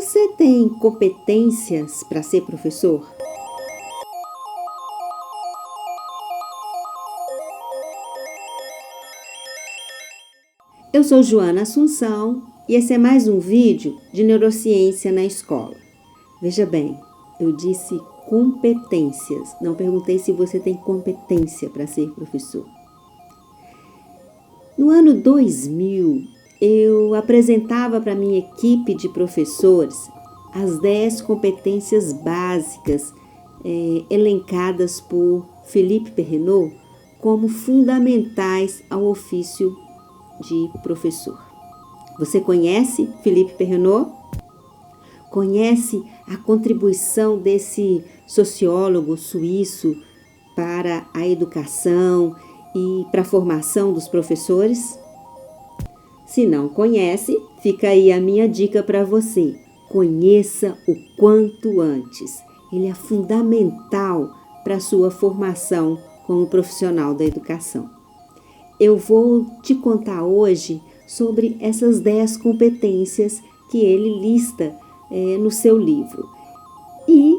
Você tem competências para ser professor? Eu sou Joana Assunção e esse é mais um vídeo de neurociência na escola. Veja bem, eu disse competências, não perguntei se você tem competência para ser professor. No ano 2000, eu apresentava para minha equipe de professores as 10 competências básicas elencadas por Philippe Perrenot como fundamentais ao ofício de professor. Você conhece Philippe Perrenot? Conhece a contribuição desse sociólogo suíço para a educação e para a formação dos professores? Se não conhece, fica aí a minha dica para você. Conheça o quanto antes. Ele é fundamental para a sua formação como profissional da educação. Eu vou te contar hoje sobre essas 10 competências que ele lista no seu livro. E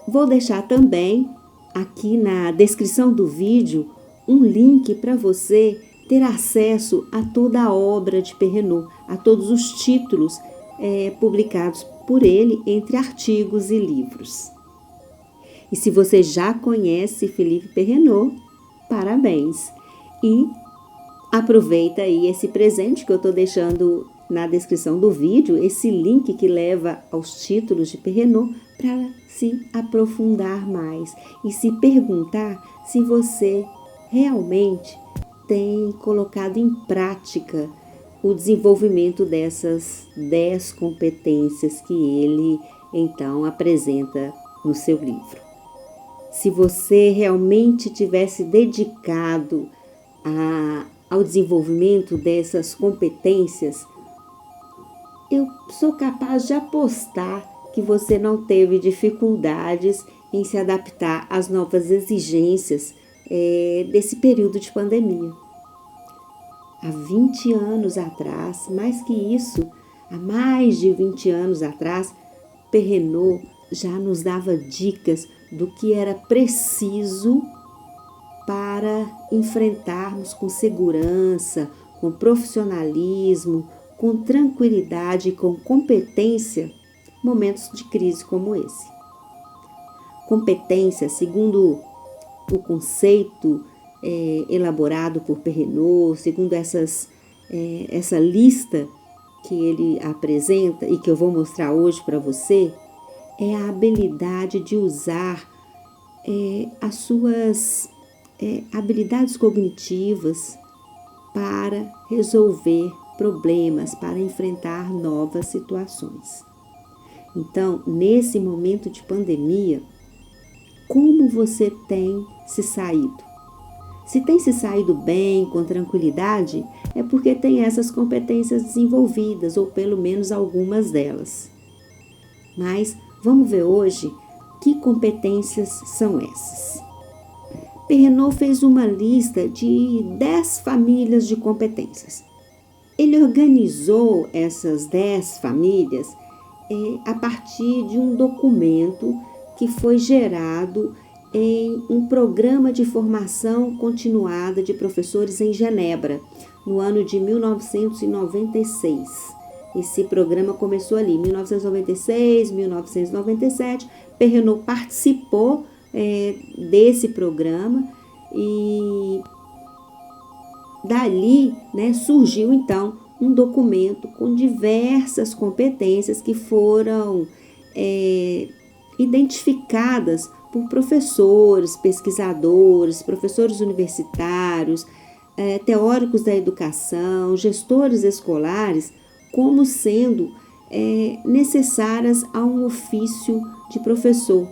vou deixar também aqui na descrição do vídeo um link para você ter acesso a toda a obra de Perrenot, a todos os títulos publicados por ele entre artigos e livros. E se você já conhece Philippe Perrenot, parabéns! E aproveita aí esse presente que eu estou deixando na descrição do vídeo, esse link que leva aos títulos de Perrenot para se aprofundar mais e se perguntar se você realmente tem colocado em prática o desenvolvimento dessas 10 competências que ele então apresenta no seu livro. Se você realmente tivesse dedicado ao desenvolvimento dessas competências, eu sou capaz de apostar que você não teve dificuldades em se adaptar às novas exigências desse período de pandemia. Há 20 anos atrás, mais que isso, há mais de 20 anos atrás, Perrenot já nos dava dicas do que era preciso para enfrentarmos com segurança, com profissionalismo, com tranquilidade e com competência momentos de crise como esse. Competência, segundo o conceito elaborado por Perrenot, segundo essa lista que ele apresenta e que eu vou mostrar hoje para você, é a habilidade de usar as suas habilidades cognitivas para resolver problemas, para enfrentar novas situações. Então, nesse momento de pandemia, como você tem se saído? Se tem se saído bem, com tranquilidade, é porque tem essas competências desenvolvidas, ou pelo menos algumas delas. Mas vamos ver hoje que competências são essas. Perrenot fez uma lista de 10 famílias de competências. Ele organizou essas 10 famílias a partir de um documento que foi gerado em um programa de formação continuada de professores em Genebra, no ano de 1996. Esse programa começou ali, 1996, 1997. Perrenot participou desse programa e dali surgiu então um documento com diversas competências que foram identificadas por professores, pesquisadores, professores universitários, teóricos da educação, gestores escolares, como sendo necessárias a um ofício de professor,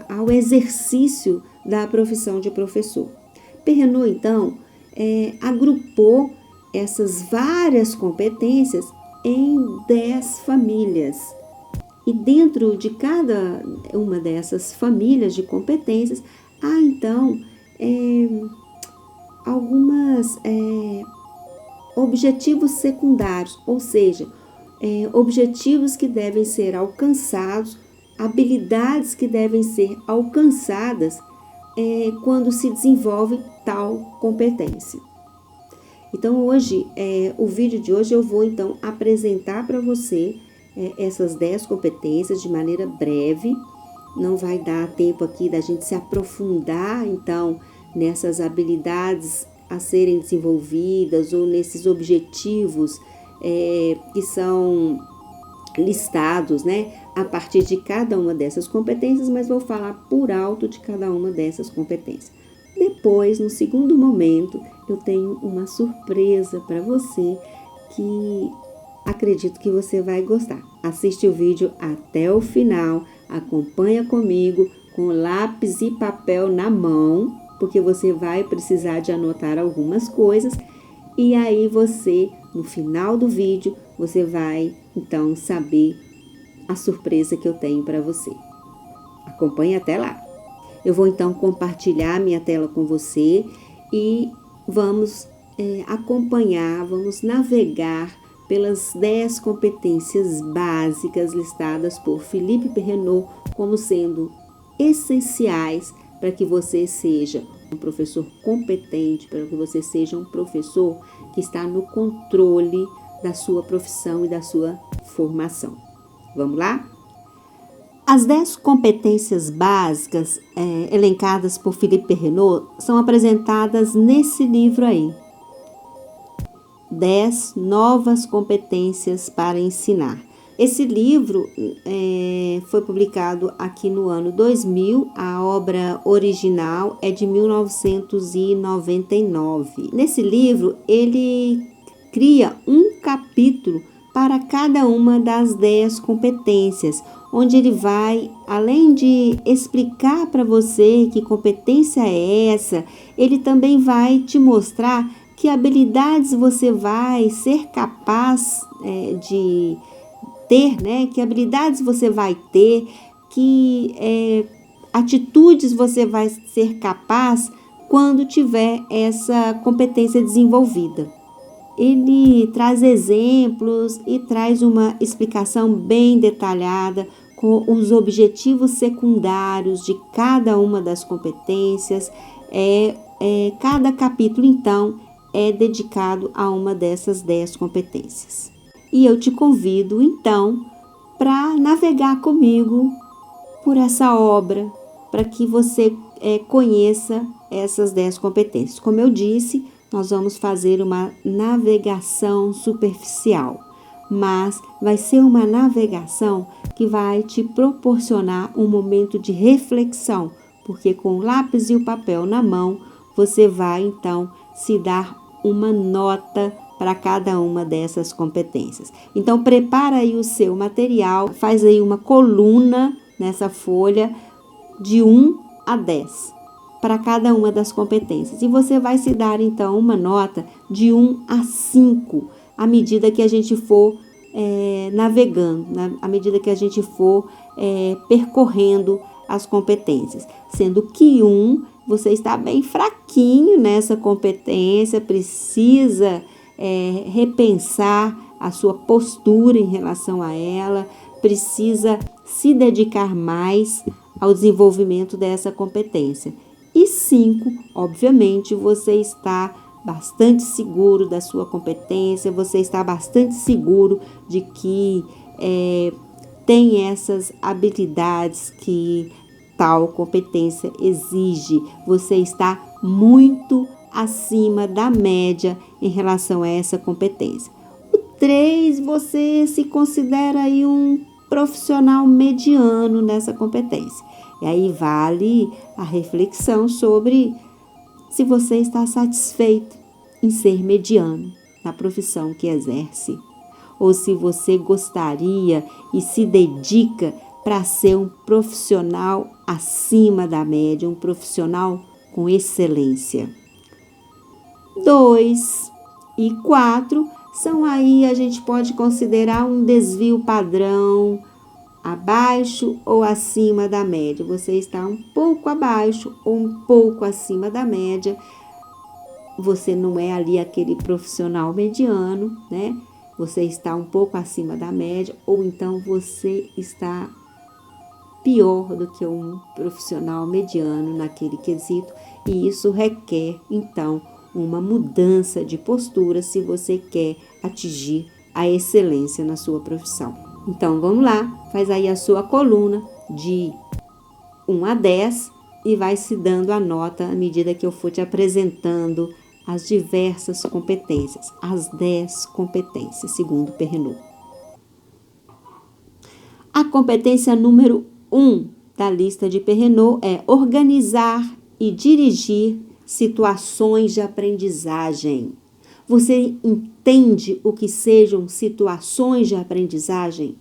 ao exercício da profissão de professor. Perrenot, então, agrupou essas várias competências em 10 famílias. E dentro de cada uma dessas famílias de competências, há então algumas objetivos secundários, ou seja, objetivos que devem ser alcançados, habilidades que devem ser alcançadas quando se desenvolve tal competência. Então, hoje, o vídeo de hoje eu vou, então, apresentar para você essas 10 competências de maneira breve. Não vai dar tempo aqui da gente se aprofundar, então, nessas habilidades a serem desenvolvidas ou nesses objetivos que são listados, né, a partir de cada uma dessas competências, mas vou falar por alto de cada uma dessas competências. Depois, no segundo momento, eu tenho uma surpresa para você que acredito que você vai gostar. Assiste o vídeo até o final, acompanha comigo com lápis e papel na mão, porque você vai precisar de anotar algumas coisas e aí você, no final do vídeo, você vai então saber a surpresa que eu tenho para você. Acompanhe até lá. Eu vou então compartilhar minha tela com você e vamos acompanhar, vamos navegar pelas 10 competências básicas listadas por Philippe Perrenot como sendo essenciais para que você seja um professor competente, para que você seja um professor que está no controle da sua profissão e da sua formação. Vamos lá? As 10 competências básicas elencadas por Philippe Perrenot são apresentadas nesse livro aí. 10 novas competências para ensinar. Esse livro foi publicado aqui no ano 2000, a obra original é de 1999. Nesse livro, ele cria um capítulo para cada uma das 10 competências, onde ele vai, além de explicar para você que competência é essa, ele também vai te mostrar que habilidades você vai ser capaz de ter, né? Que habilidades você vai ter, que atitudes você vai ser capaz quando tiver essa competência desenvolvida. Ele traz exemplos e traz uma explicação bem detalhada com os objetivos secundários de cada uma das competências. Cada capítulo, então, é dedicado a uma dessas 10 competências. E eu te convido, então, para navegar comigo por essa obra, para que você conheça essas 10 competências. Como eu disse, nós vamos fazer uma navegação superficial, mas vai ser uma navegação que vai te proporcionar um momento de reflexão, porque com o lápis e o papel na mão, você vai, então, se dar uma nota para cada uma dessas competências. Então, prepara aí o seu material, faz aí uma coluna nessa folha de 1 a 10 para cada uma das competências. E você vai se dar, então, uma nota de 1 a 5 à medida que a gente for navegando, à medida que a gente for percorrendo as competências. Sendo que 1, você está bem fraquinho nessa competência, precisa repensar a sua postura em relação a ela, precisa se dedicar mais ao desenvolvimento dessa competência. E 5, obviamente, você está bastante seguro da sua competência, você está bastante seguro de que tem essas habilidades que tal competência exige. Você está muito acima da média em relação a essa competência. O 3, você se considera aí um profissional mediano nessa competência. E aí vale a reflexão sobre se você está satisfeito em ser mediano na profissão que exerce, ou se você gostaria e se dedica para ser um profissional acima da média, um profissional com excelência. 2 e 4 são aí, a gente pode considerar um desvio padrão, abaixo ou acima da média. Você está um pouco abaixo ou um pouco acima da média. Você não é ali aquele profissional mediano, né? você está um pouco acima da média, ou então você está pior do que um profissional mediano naquele quesito, e isso requer, então, uma mudança de postura se você quer atingir a excelência na sua profissão. Então, vamos lá, faz aí a sua coluna de 1 a 10 e vai se dando a nota à medida que eu for te apresentando as diversas competências, as 10 competências, segundo Perrenot. A competência número 1 da lista de Perrenot é organizar e dirigir situações de aprendizagem. Você entende o que sejam situações de aprendizagem?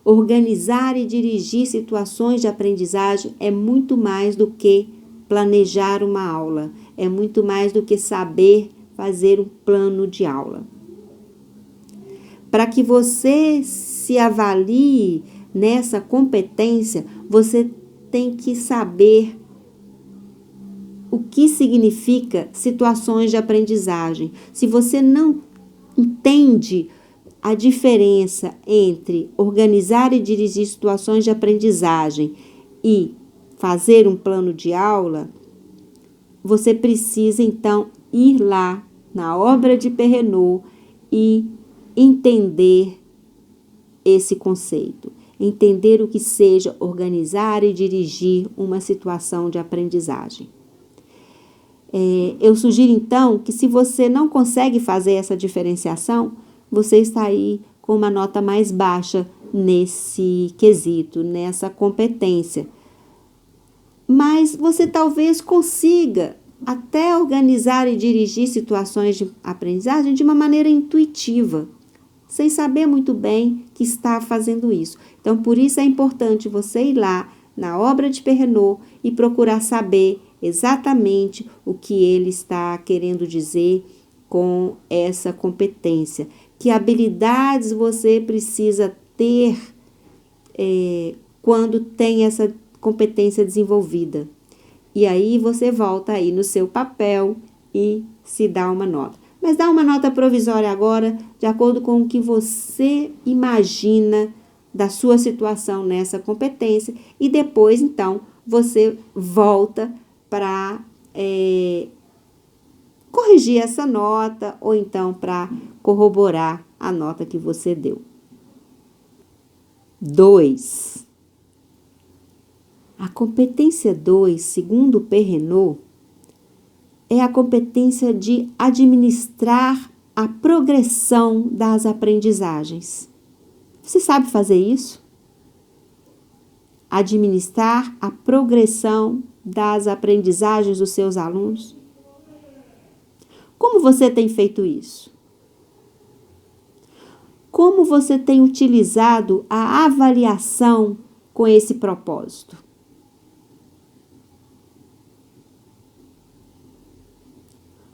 Organizar e dirigir situações de aprendizagem é muito mais do que planejar uma aula, é muito mais do que saber fazer um plano de aula. Para que você se avalie nessa competência, você tem que saber o que significa situações de aprendizagem. Se você não entende a diferença entre organizar e dirigir situações de aprendizagem e fazer um plano de aula, você precisa então ir lá na obra de Perrenot e entender esse conceito, entender o que seja organizar e dirigir uma situação de aprendizagem. Eu sugiro então que, se você não consegue fazer essa diferenciação, você está aí com uma nota mais baixa nesse quesito, nessa competência. Mas você talvez consiga até organizar e dirigir situações de aprendizagem de uma maneira intuitiva, sem saber muito bem que está fazendo isso. Então, por isso é importante você ir lá na obra de Perrenot e procurar saber exatamente o que ele está querendo dizer com essa competência. Que habilidades você precisa ter quando tem essa competência desenvolvida. E aí você volta aí no seu papel e se dá uma nota. Mas dá uma nota provisória agora, de acordo com o que você imagina da sua situação nessa competência. E depois, então, você volta para corrigir essa nota ou então para corroborar a nota que você deu. 2. A competência 2, segundo Perrenot, é a competência de administrar a progressão das aprendizagens. Você sabe fazer isso? Administrar a progressão das aprendizagens dos seus alunos? Como você tem feito isso? Como você tem utilizado a avaliação com esse propósito?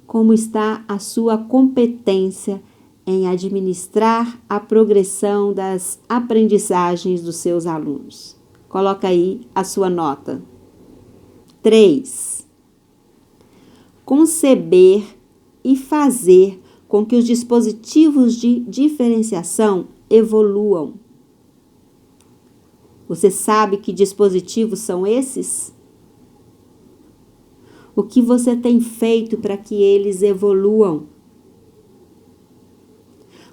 Como está a sua competência em administrar a progressão das aprendizagens dos seus alunos? Coloca aí a sua nota. 3. Conceber e fazer com que os dispositivos de diferenciação evoluam. Você sabe que dispositivos são esses? O que você tem feito para que eles evoluam?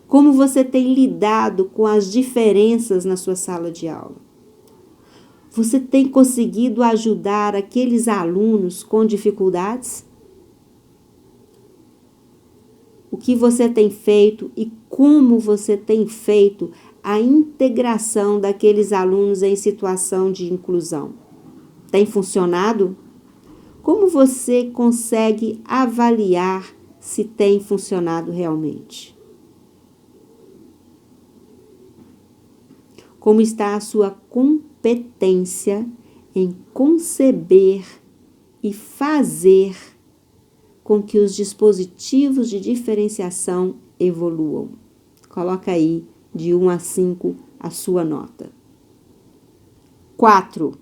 Como você tem lidado com as diferenças na sua sala de aula? Você tem conseguido ajudar aqueles alunos com dificuldades? O que você tem feito e como você tem feito a integração daqueles alunos em situação de inclusão? Tem funcionado? Como você consegue avaliar se tem funcionado realmente? Como está a sua competência em conceber e fazer com que os dispositivos de diferenciação evoluam? Coloca aí de 1 a 5 a sua nota. 4.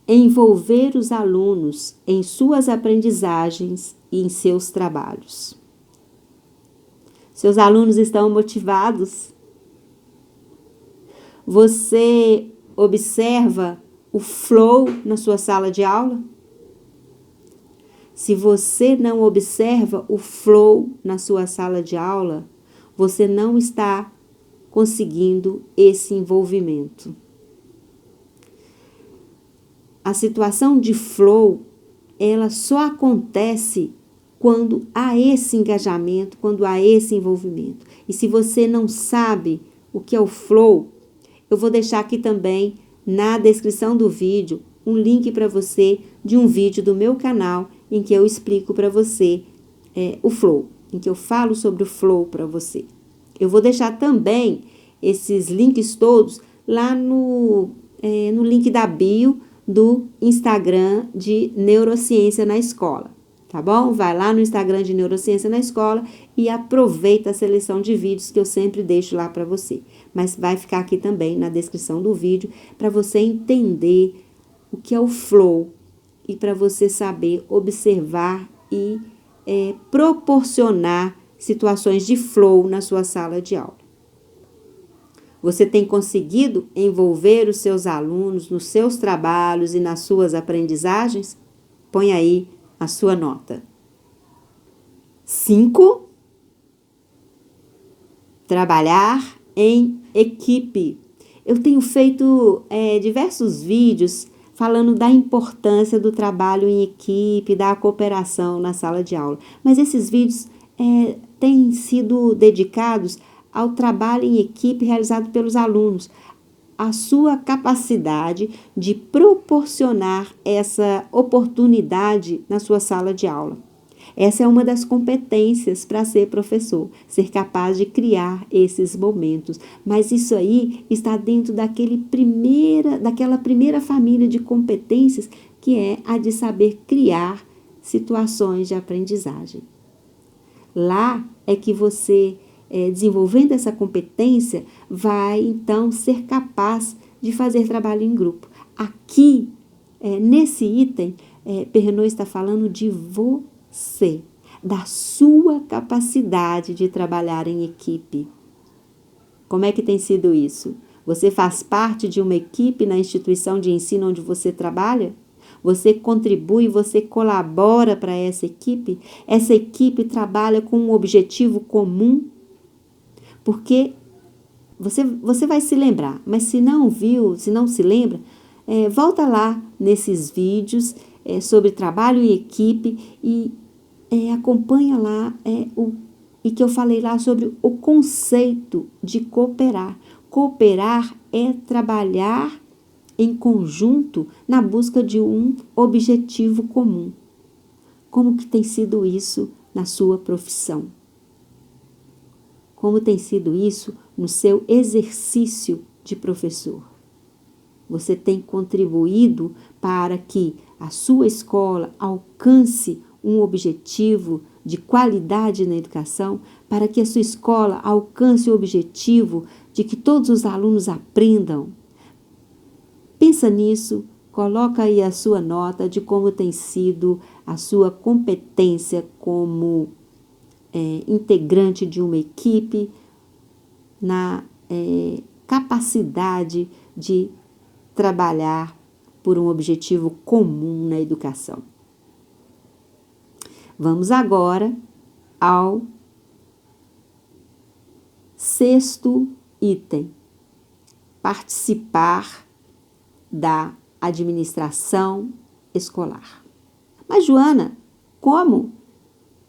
Envolver os alunos em suas aprendizagens e em seus trabalhos. Seus alunos estão motivados? Você observa o flow na sua sala de aula? Se você não observa o flow na sua sala de aula, você não está conseguindo esse envolvimento. A situação de flow, ela só acontece quando há esse engajamento, quando há esse envolvimento. E se você não sabe o que é o flow, eu vou deixar aqui também na descrição do vídeo um link para você de um vídeo do meu canal em que eu explico para você o flow, em que eu falo sobre o flow para você. Eu vou deixar também esses links todos lá no link da bio do Instagram de Neurociência na Escola, tá bom? Vai lá no Instagram de Neurociência na Escola e aproveita a seleção de vídeos que eu sempre deixo lá para você. Mas vai ficar aqui também na descrição do vídeo para você entender o que é o flow e para você saber observar e proporcionar situações de flow na sua sala de aula. Você tem conseguido envolver os seus alunos nos seus trabalhos e nas suas aprendizagens? Põe aí a sua nota. 5. Trabalhar em equipe. Eu tenho feito diversos vídeos falando da importância do trabalho em equipe, da cooperação na sala de aula. Mas esses vídeos têm sido dedicados ao trabalho em equipe realizado pelos alunos, a sua capacidade de proporcionar essa oportunidade na sua sala de aula. Essa é uma das competências para ser professor, ser capaz de criar esses momentos. Mas isso aí está dentro daquela primeira família de competências, que é a de saber criar situações de aprendizagem. Lá é que você, desenvolvendo essa competência, vai então ser capaz de fazer trabalho em grupo. Aqui, nesse item, Perrenot está falando de você, da sua capacidade de trabalhar em equipe. Como é que tem sido isso? Você faz parte de uma equipe na instituição de ensino onde você trabalha? Você contribui, você colabora para essa equipe? Essa equipe trabalha com um objetivo comum? Porque você vai se lembrar, mas se não viu, se não se lembra, volta lá nesses vídeos sobre trabalho em equipe e acompanha lá e que eu falei lá sobre o conceito de cooperar. Cooperar é trabalhar em conjunto na busca de um objetivo comum. Como que tem sido isso na sua profissão? Como tem sido isso no seu exercício de professor? Você tem contribuído para que a sua escola alcance um objetivo de qualidade na educação, para que a sua escola alcance o objetivo de que todos os alunos aprendam? Pensa nisso, coloca aí a sua nota de como tem sido a sua competência como integrante de uma equipe, na capacidade de trabalhar por um objetivo comum na educação. Vamos agora ao 6º item: participar da administração escolar. Mas, Joana, como?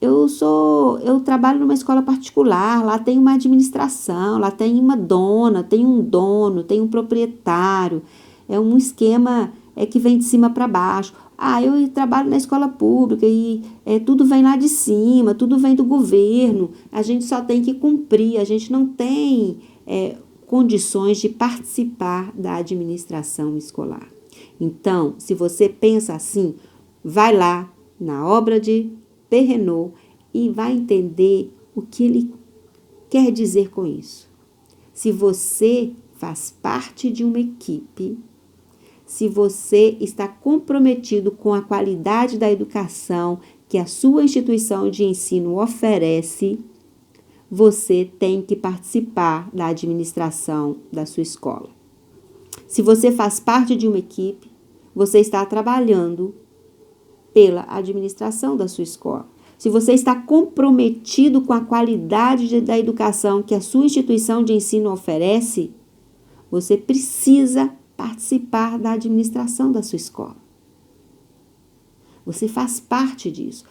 Eu trabalho numa escola particular, lá tem uma administração, lá tem uma dona, tem um dono, tem um proprietário, é um esquema que vem de cima para baixo. Eu trabalho na escola pública e tudo vem lá de cima, tudo vem do governo, a gente só tem que cumprir, a gente não tem condições de participar da administração escolar. Então, se você pensa assim, vai lá na obra de Perrenot e vai entender o que ele quer dizer com isso. Se você faz parte de uma equipe, se você está comprometido com a qualidade da educação que a sua instituição de ensino oferece, você tem que participar da administração da sua escola. Se você faz parte de uma equipe, você está trabalhando pela administração da sua escola. Se você está comprometido com a qualidade da educação que a sua instituição de ensino oferece, você precisa participar da administração da sua escola. Você faz parte disso.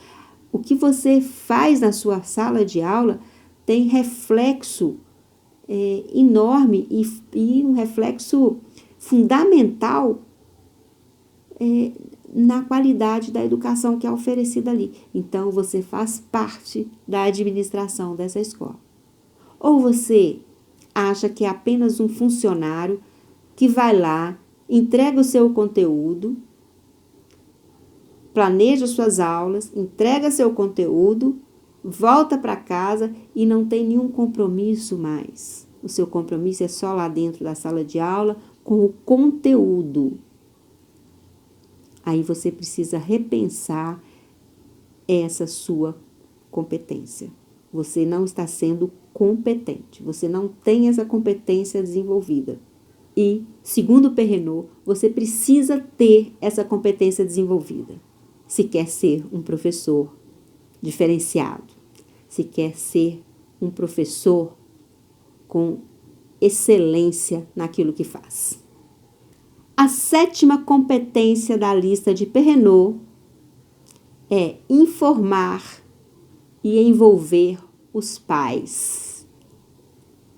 O que você faz na sua sala de aula tem reflexo enorme e um reflexo fundamental na qualidade da educação que é oferecida ali. Então, você faz parte da administração dessa escola. Ou você acha que é apenas um funcionário que vai lá, entrega o seu conteúdo, planeja suas aulas, entrega seu conteúdo, volta para casa e não tem nenhum compromisso mais. O seu compromisso é só lá dentro da sala de aula com o conteúdo. Aí você precisa repensar essa sua competência. Você não está sendo competente, você não tem essa competência desenvolvida. E, segundo Perrenot, você precisa ter essa competência desenvolvida. Se quer ser um professor diferenciado, se quer ser um professor com excelência naquilo que faz. A 7ª competência da lista de Perrenot é informar e envolver os pais.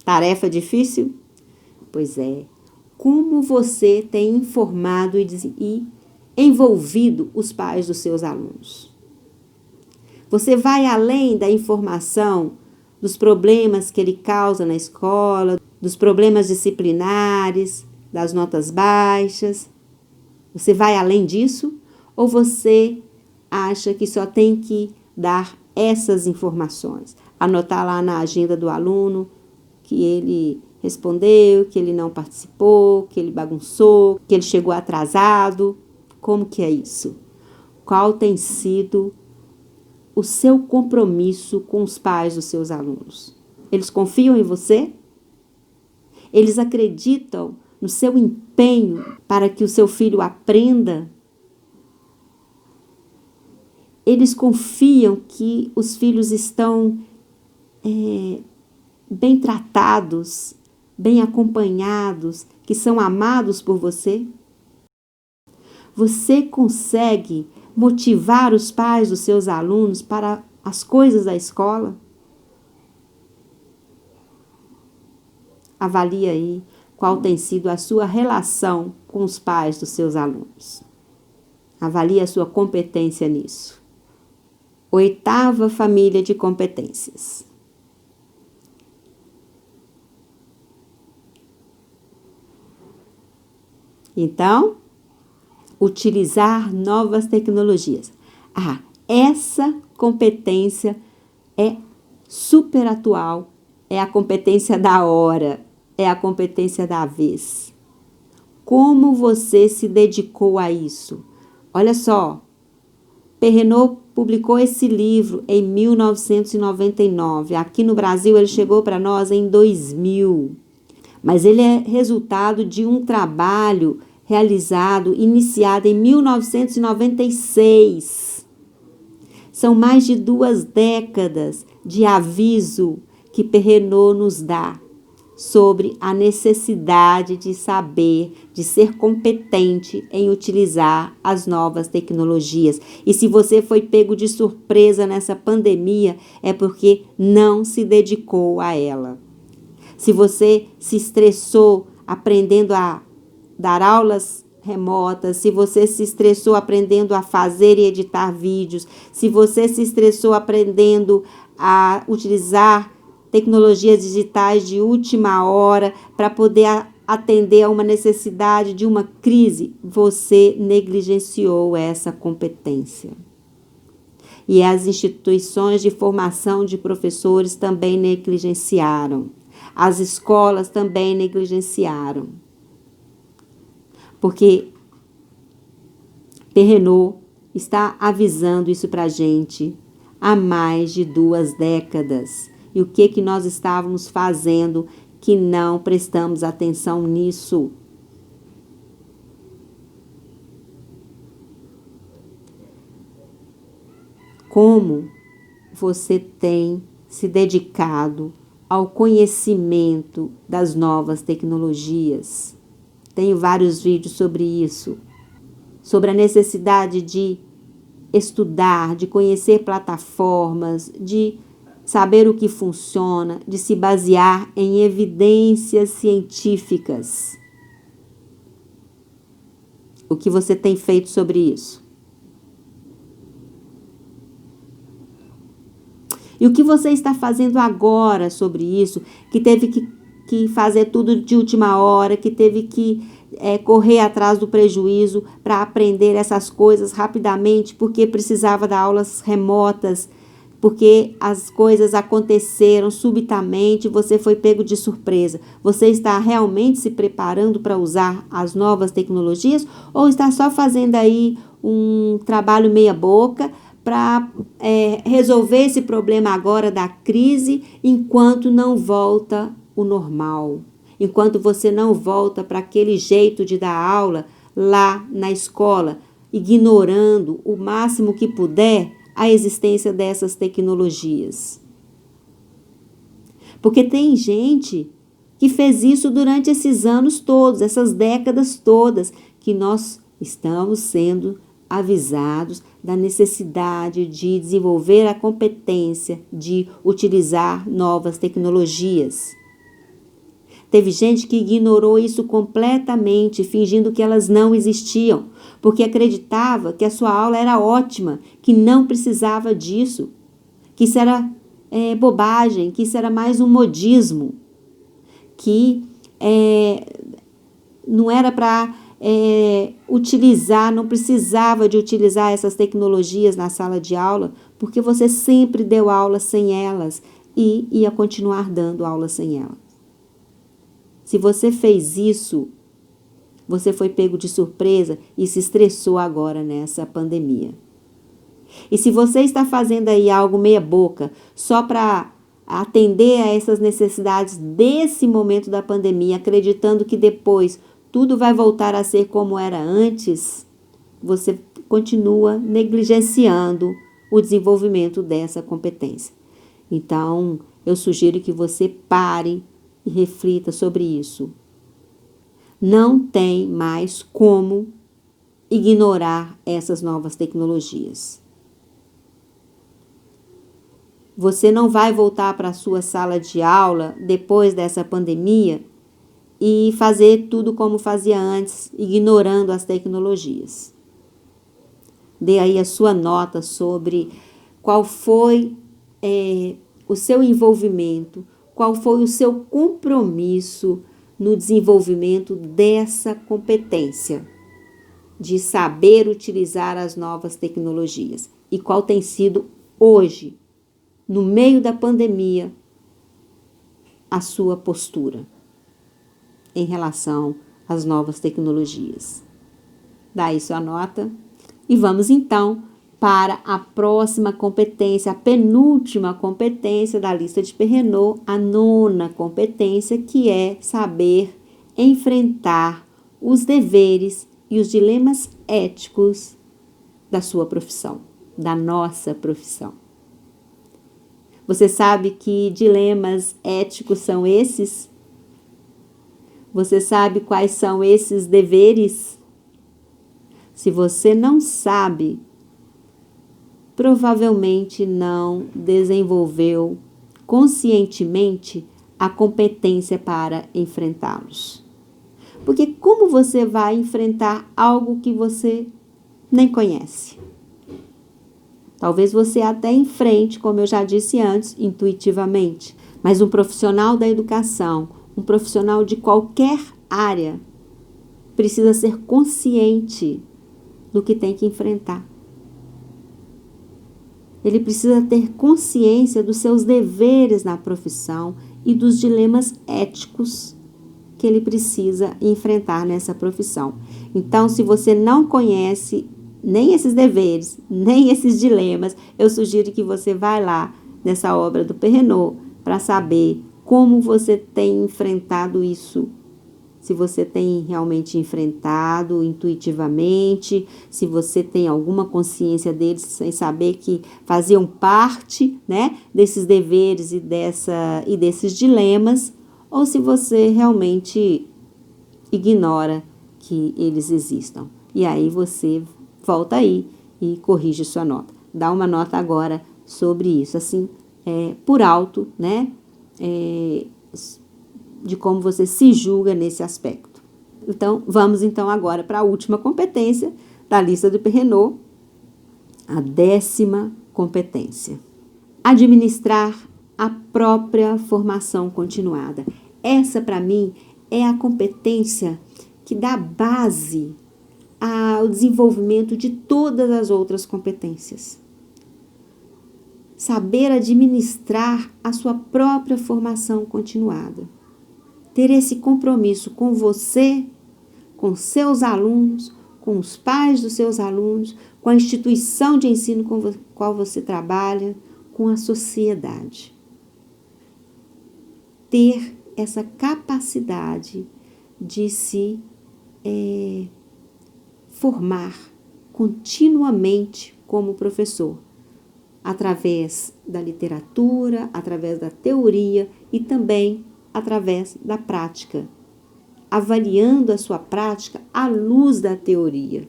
Tarefa difícil? Pois é. Como você tem informado e envolvido os pais dos seus alunos? Você vai além da informação dos problemas que ele causa na escola, dos problemas disciplinares, das notas baixas? Você vai além disso? Ou você acha que só tem que dar essas informações? Anotar lá na agenda do aluno que ele respondeu, que ele não participou, que ele bagunçou, que ele chegou atrasado. Como que é isso? Qual tem sido o seu compromisso com os pais dos seus alunos? Eles confiam em você? Eles acreditam no seu empenho para que o seu filho aprenda? Eles confiam que os filhos estão bem tratados, bem acompanhados, que são amados por você? Você consegue motivar os pais dos seus alunos para as coisas da escola? Avalie aí qual tem sido a sua relação com os pais dos seus alunos. Avalie a sua competência nisso. 8ª família de competências. Então, utilizar novas tecnologias. Essa competência é super atual, é a competência da hora, é a competência da vez. Como você se dedicou a isso? Olha só, Perrenot publicou esse livro em 1999. Aqui no Brasil ele chegou para nós em 2000. Mas ele é resultado de um trabalho iniciado em 1996. São mais de 2 décadas de aviso que Perrenot nos dá sobre a necessidade de saber, de ser competente em utilizar as novas tecnologias. E se você foi pego de surpresa nessa pandemia, é porque não se dedicou a ela. Se você se estressou aprendendo a dar aulas remotas, se você se estressou aprendendo a fazer e editar vídeos, se você se estressou aprendendo a utilizar tecnologias digitais de última hora para poder atender a uma necessidade de uma crise, você negligenciou essa competência. E as instituições de formação de professores também negligenciaram. As escolas também negligenciaram. Porque Perrenot está avisando isso para a gente há mais de 2 décadas. e o que nós estávamos fazendo que não prestamos atenção nisso. Como você tem se dedicado ao conhecimento das novas tecnologias? Tenho vários vídeos sobre isso, sobre a necessidade de estudar, de conhecer plataformas, de saber o que funciona, de se basear em evidências científicas. O que você tem feito sobre isso? E o que você está fazendo agora sobre isso, que teve que fazer tudo de última hora, que teve que correr atrás do prejuízo para aprender essas coisas rapidamente, porque precisava dar aulas remotas, porque as coisas aconteceram subitamente, você foi pego de surpresa. Você está realmente se preparando para usar as novas tecnologias ou está só fazendo aí um trabalho meia boca para resolver esse problema agora da crise, enquanto não volta o normal, enquanto você não volta para aquele jeito de dar aula lá na escola, ignorando o máximo que puder a existência dessas tecnologias. Porque tem gente que fez isso durante esses anos todos, essas décadas todas, que nós estamos sendo avisados da necessidade de desenvolver a competência de utilizar novas tecnologias. Teve gente que ignorou isso completamente, fingindo que elas não existiam, porque acreditava que a sua aula era ótima, que não precisava disso, que isso era bobagem, que isso era mais um modismo, que não era para utilizar, não precisava de utilizar essas tecnologias na sala de aula, porque você sempre deu aula sem elas e ia continuar dando aula sem elas. Se você fez isso, você foi pego de surpresa e se estressou agora nessa pandemia. E se você está fazendo aí algo meia boca, só para atender a essas necessidades desse momento da pandemia, acreditando que depois tudo vai voltar a ser como era antes, você continua negligenciando o desenvolvimento dessa competência. Então, eu sugiro que você pare e reflita sobre isso. Não tem mais como ignorar essas novas tecnologias. Você não vai voltar para a sua sala de aula depois dessa pandemia e fazer tudo como fazia antes, ignorando as tecnologias. Dê aí a sua nota sobre qual foi o seu envolvimento, qual foi o seu compromisso no desenvolvimento dessa competência de saber utilizar as novas tecnologias e qual tem sido hoje, no meio da pandemia, a sua postura em relação às novas tecnologias. Dá aí sua nota e vamos então para a próxima competência, a penúltima competência da lista de Perrenot, a 9ª competência, que é saber enfrentar os deveres e os dilemas éticos da sua profissão, da nossa profissão. Você sabe que dilemas éticos são esses? Você sabe quais são esses deveres? Se você não sabe, provavelmente não desenvolveu conscientemente a competência para enfrentá-los. Porque como você vai enfrentar algo que você nem conhece? Talvez você até enfrente, como eu já disse antes, intuitivamente. Mas um profissional da educação, um profissional de qualquer área, precisa ser consciente do que tem que enfrentar. Ele precisa ter consciência dos seus deveres na profissão e dos dilemas éticos que ele precisa enfrentar nessa profissão. Então, se você não conhece nem esses deveres, nem esses dilemas, eu sugiro que você vá lá nessa obra do Perrenot, para saber como você tem enfrentado isso. Se você tem realmente enfrentado intuitivamente, se você tem alguma consciência deles, sem saber que faziam parte, né, desses deveres e desses dilemas, ou se você realmente ignora que eles existam. E aí você volta aí e corrige sua nota. Dá uma nota agora sobre isso, assim, por alto, né, de como você se julga nesse aspecto. Então, vamos então agora para a última competência da lista do Perrenot, a 10ª competência. Administrar a própria formação continuada. Essa, para mim, é a competência que dá base ao desenvolvimento de todas as outras competências. Saber administrar a sua própria formação continuada. Ter esse compromisso com você, com seus alunos, com os pais dos seus alunos, com a instituição de ensino com a qual você trabalha, com a sociedade. Ter essa capacidade de se formar continuamente como professor, através da literatura, através da teoria e também através da prática, avaliando a sua prática à luz da teoria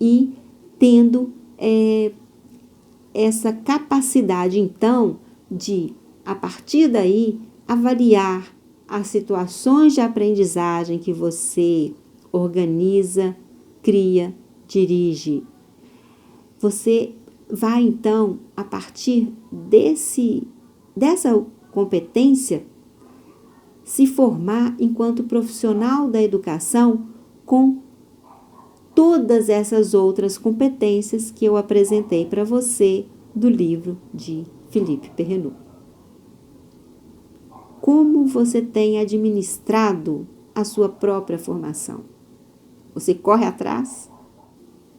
e tendo essa capacidade, então, de, a partir daí, avaliar as situações de aprendizagem que você organiza, cria, dirige. Você vai, então, a partir dessa competência, se formar enquanto profissional da educação com todas essas outras competências que eu apresentei para você do livro de Philippe Perrenot. Como você tem administrado a sua própria formação? Você corre atrás?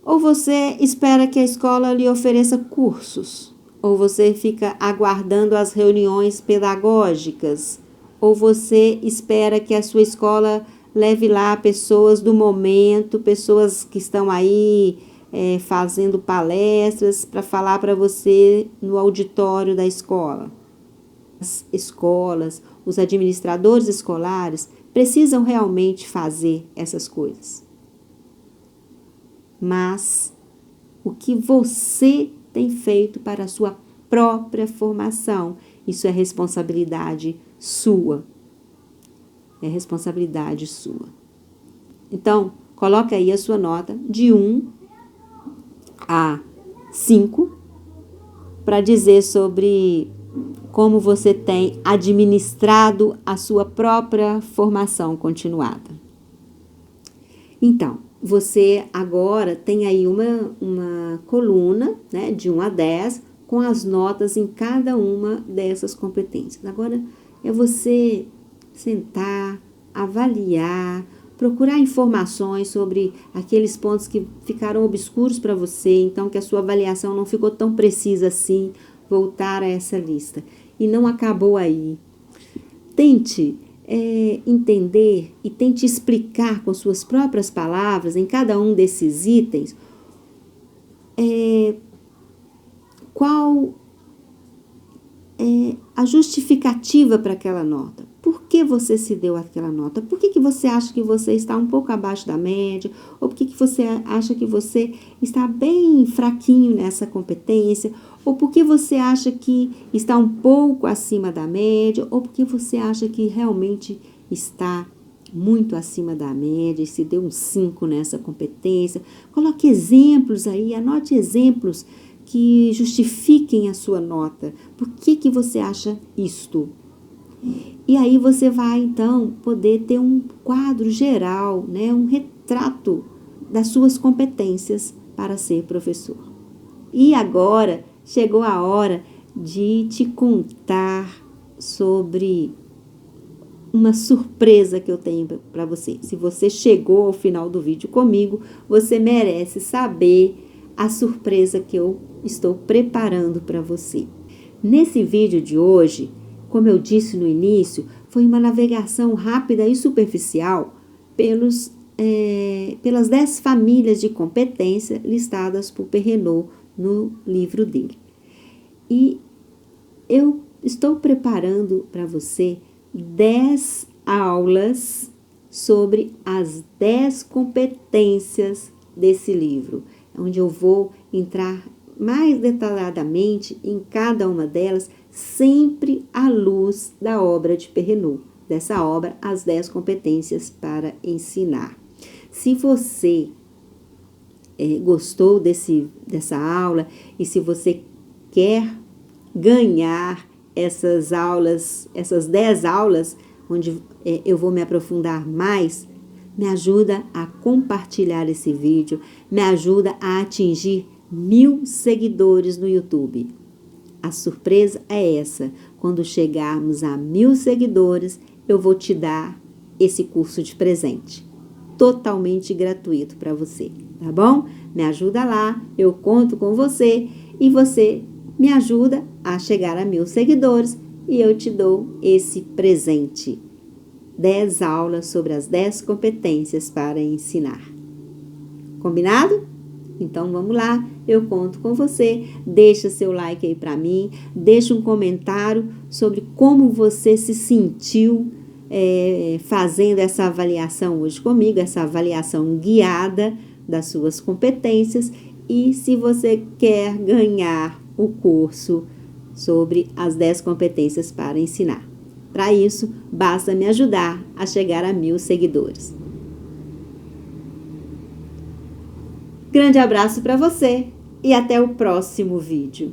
Ou você espera que a escola lhe ofereça cursos? Ou você fica aguardando as reuniões pedagógicas? Ou você espera que a sua escola leve lá pessoas do momento, pessoas que estão aí fazendo palestras para falar para você no auditório da escola? As escolas, os administradores escolares precisam realmente fazer essas coisas. Mas o que você tem feito para a sua própria formação, isso é responsabilidade sua. É responsabilidade sua. Então, coloca aí a sua nota de 1 a 5 para dizer sobre como você tem administrado a sua própria formação continuada. Então, você agora tem aí uma coluna, né, de 1 a 10, com as notas em cada uma dessas competências. Agora é você sentar, avaliar, procurar informações sobre aqueles pontos que ficaram obscuros para você, então que a sua avaliação não ficou tão precisa assim, voltar a essa lista. E não acabou aí. Tente entender e tente explicar com suas próprias palavras, em cada um desses itens, qual é a justificativa para aquela nota. Por que você se deu aquela nota? Por que você acha que você está um pouco abaixo da média? Ou por que você acha que você está bem fraquinho nessa competência? Ou por que você acha que está um pouco acima da média? Ou por que você acha que realmente está muito acima da média e se deu um 5 nessa competência? Coloque exemplos aí, anote exemplos que justifiquem a sua nota. Por que você acha isto? E aí você vai, então, poder ter um quadro geral, né, um retrato das suas competências para ser professor. E agora chegou a hora de te contar sobre uma surpresa que eu tenho para você. Se você chegou ao final do vídeo comigo, você merece saber a surpresa que eu estou preparando para você. Nesse vídeo de hoje, Como eu disse no início, foi uma navegação rápida e superficial pelas 10 famílias de competência listadas por Perrenot no livro dele. E eu estou preparando para você 10 aulas sobre as 10 competências desse livro, onde eu vou entrar mais detalhadamente em cada uma delas, sempre à luz da obra de Perrenot, dessa obra, As 10 Competências para Ensinar. Se você gostou dessa aula e se você quer ganhar essas aulas, essas 10 aulas, onde eu vou me aprofundar mais, me ajuda a compartilhar esse vídeo, me ajuda a atingir 1000 seguidores no YouTube. A surpresa é essa: quando chegarmos a 1000 seguidores, eu vou te dar esse curso de presente, totalmente gratuito para você, tá bom? Me ajuda lá, eu conto com você e você me ajuda a chegar a 1000 seguidores e eu te dou esse presente. 10 aulas sobre as 10 competências para ensinar. Combinado? Então vamos lá, eu conto com você. Deixa seu like aí para mim, deixa um comentário sobre como você se sentiu fazendo essa avaliação hoje comigo, essa avaliação guiada das suas competências, e se você quer ganhar o curso sobre as 10 competências para ensinar. Para isso, basta me ajudar a chegar a 1000 seguidores. Grande abraço para você e até o próximo vídeo.